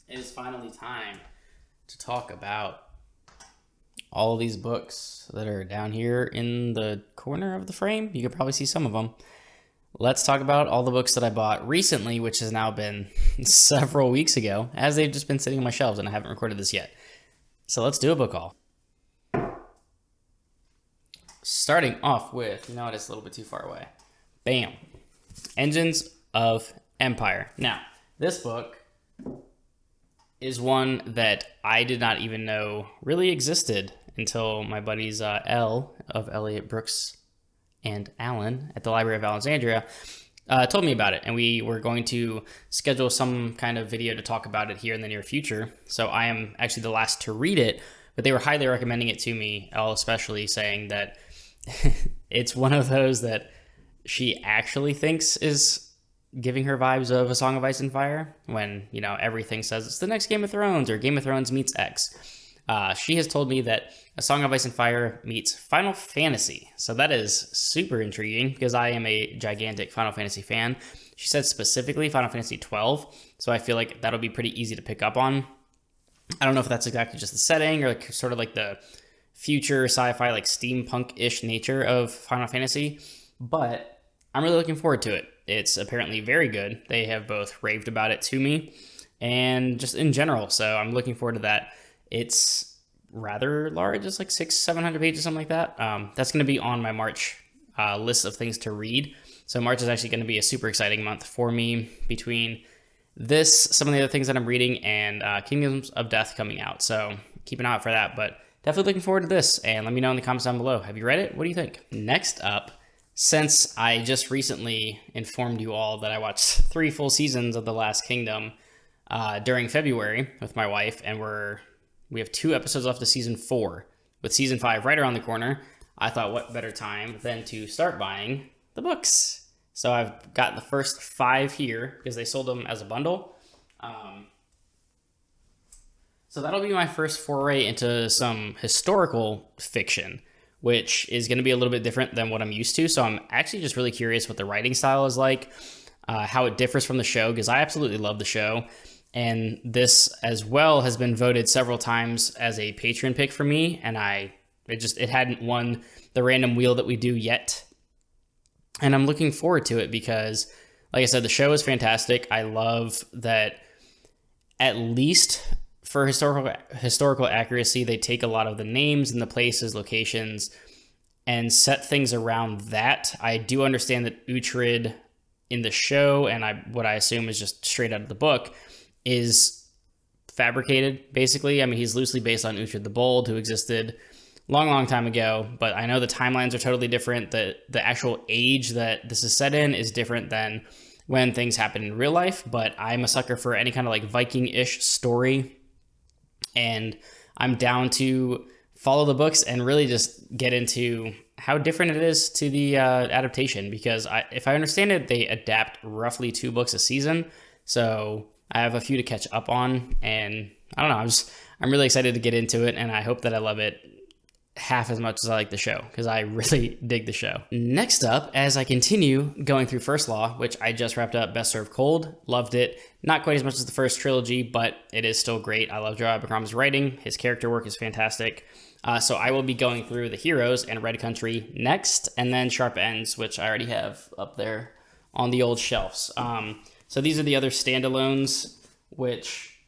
It is finally time to talk about all of these books that are down here in the corner of the frame. You could probably see some of them. Let's talk about all the books that I bought recently, which has now been several weeks ago, as they've just been sitting on my shelves and I haven't recorded this yet. So let's do a book haul. Starting off with, it's a little bit too far away. Bam. Engines of Empire. Now, this book is one that I did not even know really existed until my buddies L of Elliot Brooks and Alan at the Library of Alexandria told me about it, and we were going to schedule some kind of video to talk about it here in the near future. So I am actually the last to read it, but they were highly recommending it to me, L especially, saying that it's one of those that she actually thinks is giving her vibes of A Song of Ice and Fire when, everything says it's the next Game of Thrones or Game of Thrones meets X. She has told me that A Song of Ice and Fire meets Final Fantasy. So that is super intriguing because I am a gigantic Final Fantasy fan. She said specifically Final Fantasy 12. So I feel like that'll be pretty easy to pick up on. I don't know if that's exactly just the setting or sort of like the future sci-fi, like steampunk-ish nature of Final Fantasy, but I'm really looking forward to it. It's apparently very good. They have both raved about it to me and just in general. So I'm looking forward to that. It's rather large. It's like 600-700 pages, something like that. That's going to be on my March list of things to read. So March is actually going to be a super exciting month for me between this, some of the other things that I'm reading, and Kingdoms of Death coming out. So keep an eye out for that. But definitely looking forward to this. And let me know in the comments down below. Have you read it? What do you think? Next up, since I just recently informed you all that I watched 3 full seasons of The Last Kingdom during February with my wife, and we have 2 episodes left of season 4, with season 5 right around the corner, I thought what better time than to start buying the books. So I've got the first 5 here because they sold them as a bundle. So that'll be my first foray into some historical fiction, which is going to be a little bit different than what I'm used to. So I'm actually just really curious what the writing style is like, how it differs from the show, because I absolutely love the show. And this as well has been voted several times as a Patreon pick for me. And it hadn't won the random wheel that we do yet. And I'm looking forward to it because, like I said, the show is fantastic. I love that at least for historical accuracy, they take a lot of the names and the places, locations, and set things around that. I do understand that Uhtred in the show, and what I assume is just straight out of the book, is fabricated, basically. I mean, he's loosely based on Uhtred the Bold, who existed long time ago, but I know the timelines are totally different. The actual age that this is set in is different than when things happen in real life, but I'm a sucker for any kind of like Viking-ish story, and I'm down to follow the books and really just get into how different it is to the adaptation, because if I understand it, they adapt roughly 2 books a season, so I have a few to catch up on, and I don't know, I'm really excited to get into it, and I hope that I love it half as much as I like the show, because I really dig the show. Next up, as I continue going through First Law, which I just wrapped up, Best Served Cold, loved it. Not quite as much as the first trilogy, but it is still great. I love Joe Abercrombie's writing. His character work is fantastic. So I will be going through The Heroes and Red Country next, and then Sharp Ends, which I already have up there on the old shelves. So these are the other standalones, which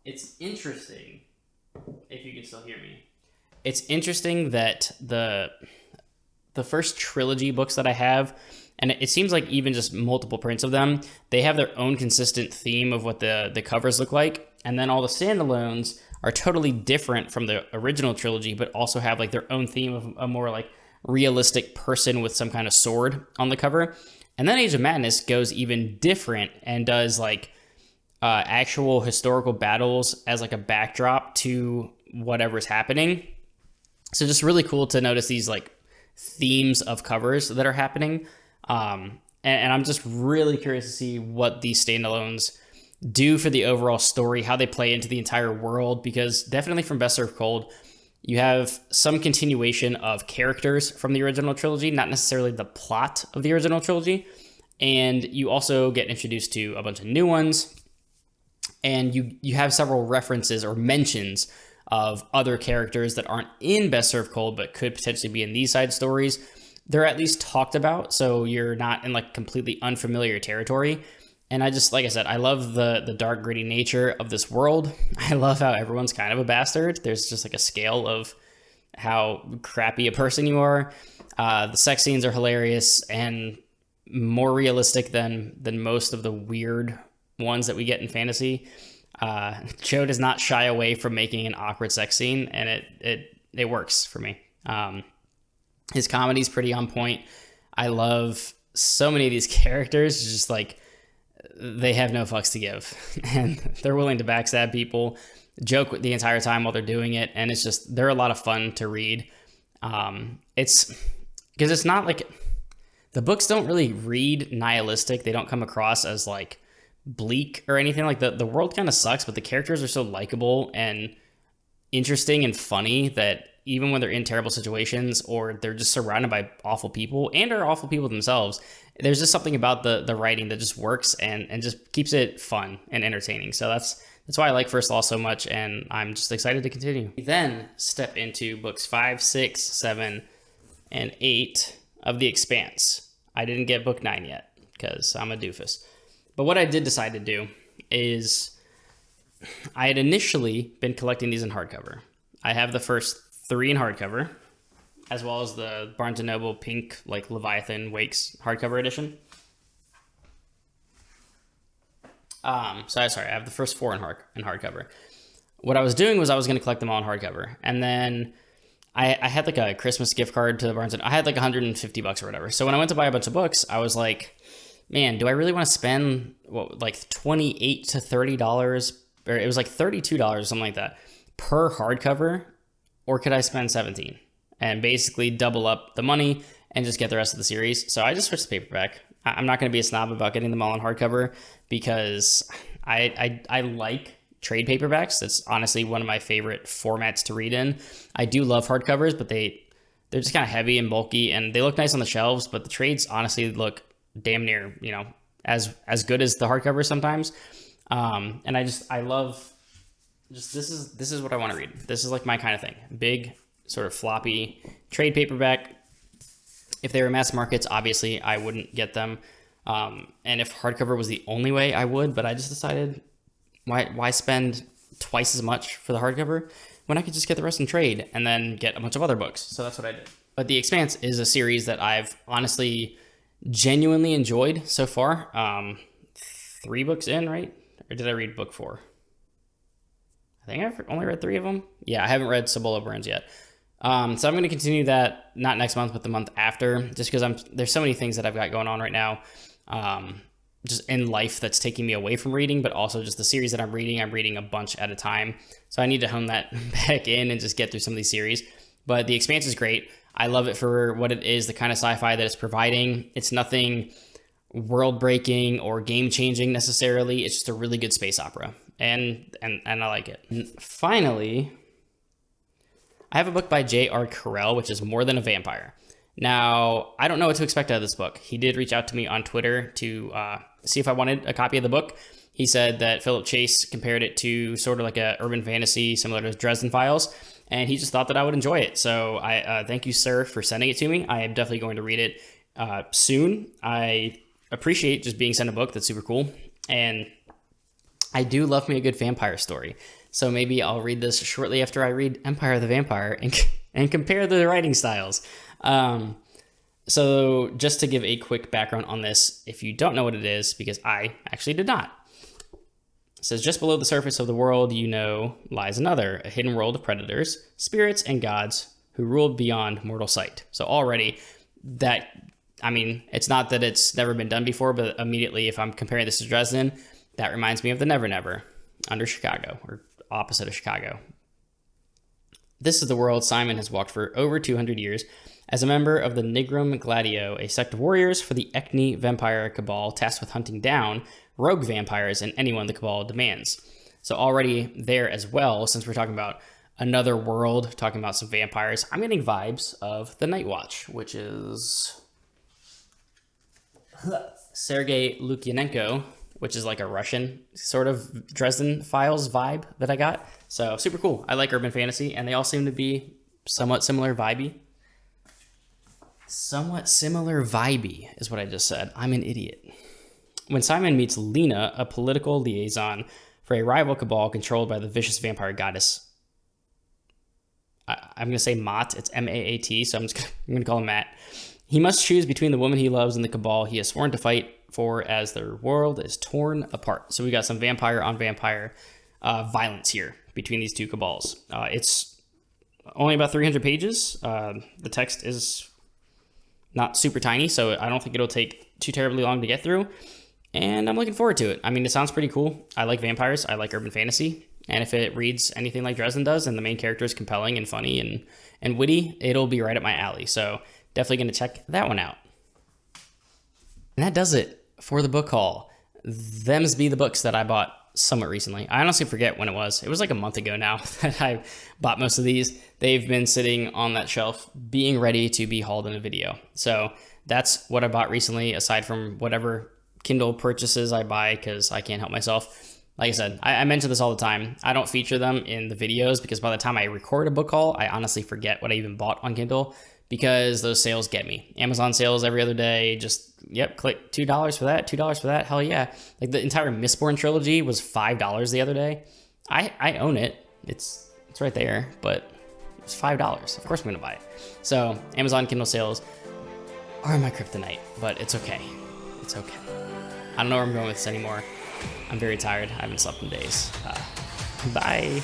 it's interesting, if you can still hear me. It's interesting that the first trilogy books that I have, and it seems like even just multiple prints of them, they have their own consistent theme of what the covers look like. And then all the standalones are totally different from the original trilogy, but also have like their own theme of a more like realistic person with some kind of sword on the cover. And then Age of Madness goes even different and does like actual historical battles as like a backdrop to whatever's happening. So just really cool to notice these like themes of covers that are happening. And I'm just really curious to see what these standalones do for the overall story, how they play into the entire world, because definitely from Best Served Cold, you have some continuation of characters from the original trilogy, not necessarily the plot of the original trilogy. And you also get introduced to a bunch of new ones. and you have several references or mentions of other characters that aren't in Best Served Cold but could potentially be in these side stories. They're at least talked about, so you're not in like completely unfamiliar territory. And I just, like I said, I love the dark, gritty nature of this world. I love how everyone's kind of a bastard. There's just like a scale of how crappy a person you are. The sex scenes are hilarious and more realistic than most of the weird ones that we get in fantasy. Joe does not shy away from making an awkward sex scene, and it works for me. His comedy's pretty on point. I love so many of these characters, just like they have no fucks to give, and they're willing to backstab people, joke the entire time while they're doing it, and it's just, they're a lot of fun to read. It's because it's not like, the books don't really read nihilistic. They don't come across as like bleak or anything. Like the world kind of sucks, but the characters are so likable and interesting and funny that even when they're in terrible situations or they're just surrounded by awful people and are awful people themselves, there's just something about the writing that just works and just keeps it fun and entertaining. So that's why I like First Law so much, and I'm just excited to continue. We then step into books 5, 6, 7, and 8 of The Expanse. I didn't get book 9 yet because I'm a doofus. But what I did decide to do is, I had initially been collecting these in hardcover. I have the first 3 in hardcover, as well as the Barnes & Noble pink, like Leviathan Wakes hardcover edition. Sorry, I have the first 4 in hardcover. What I was doing was I was going to collect them all in hardcover, and then I had like a Christmas gift card to Barnes & I had like $150 or whatever. So when I went to buy a bunch of books, I was like, man, do I really want to spend like $28 to $30, or it was like $32 or something like that per hardcover, or could I spend $17 and basically double up the money and just get the rest of the series? So I just switched to paperback. I'm not going to be a snob about getting them all in hardcover because I like trade paperbacks. That's honestly one of my favorite formats to read in. I do love hardcovers, but they're just kind of heavy and bulky, and they look nice on the shelves, but the trades honestly look damn near, as good as the hardcovers sometimes. And I love just, this is what I want to read. This is like my kind of thing. Big, sort of floppy trade paperback. If they were mass markets, obviously I wouldn't get them. And if hardcover was the only way, I would, but I just decided, why spend twice as much for the hardcover when I could just get the rest in trade and then get a bunch of other books? So that's what I did. But The Expanse is a series that I've honestly genuinely enjoyed so far. 3 books in, right? Or did I read book 4? I think I've only read 3 of them. Yeah, I haven't read Cibola Burns yet. So I'm going to continue that, not next month, but the month after, just because there's so many things that I've got going on right now, just in life that's taking me away from reading, but also just the series that I'm reading a bunch at a time. So I need to hone that back in and just get through some of these series. But The Expanse is great. I love it for what it is, the kind of sci-fi that it's providing. It's nothing world-breaking or game-changing necessarily. It's just a really good space opera, and I like it. And finally, I have a book by J.R. Carell, which is More Than a Vampire. Now, I don't know what to expect out of this book. He did reach out to me on Twitter to see if I wanted a copy of the book. He said that Philip Chase compared it to sort of like a urban fantasy similar to Dresden Files, and he just thought that I would enjoy it. So I thank you, sir, for sending it to me. I am definitely going to read it soon. I appreciate just being sent a book that's super cool, and I do love me a good vampire story. So maybe I'll read this shortly after I read Empire of the Vampire and compare the writing styles. So just to give a quick background on this, if you don't know what it is, because I actually did not. It says, just below the surface of the world you know lies another, a hidden world of predators, spirits, and gods who ruled beyond mortal sight. So already that, it's not that it's never been done before, but immediately if I'm comparing this to Dresden, that reminds me of the Never Never under Chicago, or opposite of Chicago. This is the world Simon has walked for over 200 years as a member of the Nigrum Gladio, a sect of warriors for the Echni Vampire Cabal tasked with hunting down rogue vampires and anyone the Cabal demands. So already there as well, since we're talking about another world, talking about some vampires, I'm getting vibes of The Night Watch, which is Sergei Lukyanenko which is like a Russian sort of Dresden Files vibe that I got. So super cool. I like urban fantasy, and they all seem to be somewhat similar vibey. Somewhat similar vibey is what I just said. I'm an idiot. When Simon meets Lena, a political liaison for a rival cabal controlled by the vicious vampire goddess. I'm going to say Maat. It's M-A-A-T, so I'm going to call him Matt. He must choose between the woman he loves and the cabal he has sworn to fight for as their world is torn apart. So we got some vampire on vampire violence here between these two cabals. It's only about 300 pages. The text is not super tiny, so I don't think it'll take too terribly long to get through. And I'm looking forward to it. I mean, it sounds pretty cool. I like vampires. I like urban fantasy. And if it reads anything like Dresden does and the main character is compelling and funny and witty, it'll be right up my alley. So definitely going to check that one out. And that does it for the book haul. Them's be the books that I bought somewhat recently. I honestly forget when it was. It was like a month ago now that I bought most of these. They've been sitting on that shelf being ready to be hauled in a video. So that's what I bought recently, aside from whatever Kindle purchases I buy because I can't help myself. Like I said, I mention this all the time. I don't feature them in the videos because by the time I record a book haul, I honestly forget what I even bought on Kindle because those sales get me. Amazon sales every other day, just, yep, click $2 for that, $2 for that, hell yeah. Like the entire Mistborn trilogy was $5 the other day. I own it. It's right there, but it's $5. Of course I'm gonna buy it. So Amazon Kindle sales are my kryptonite, but it's okay. It's okay. I don't know where I'm going with this anymore. I'm very tired. I haven't slept in days. Bye.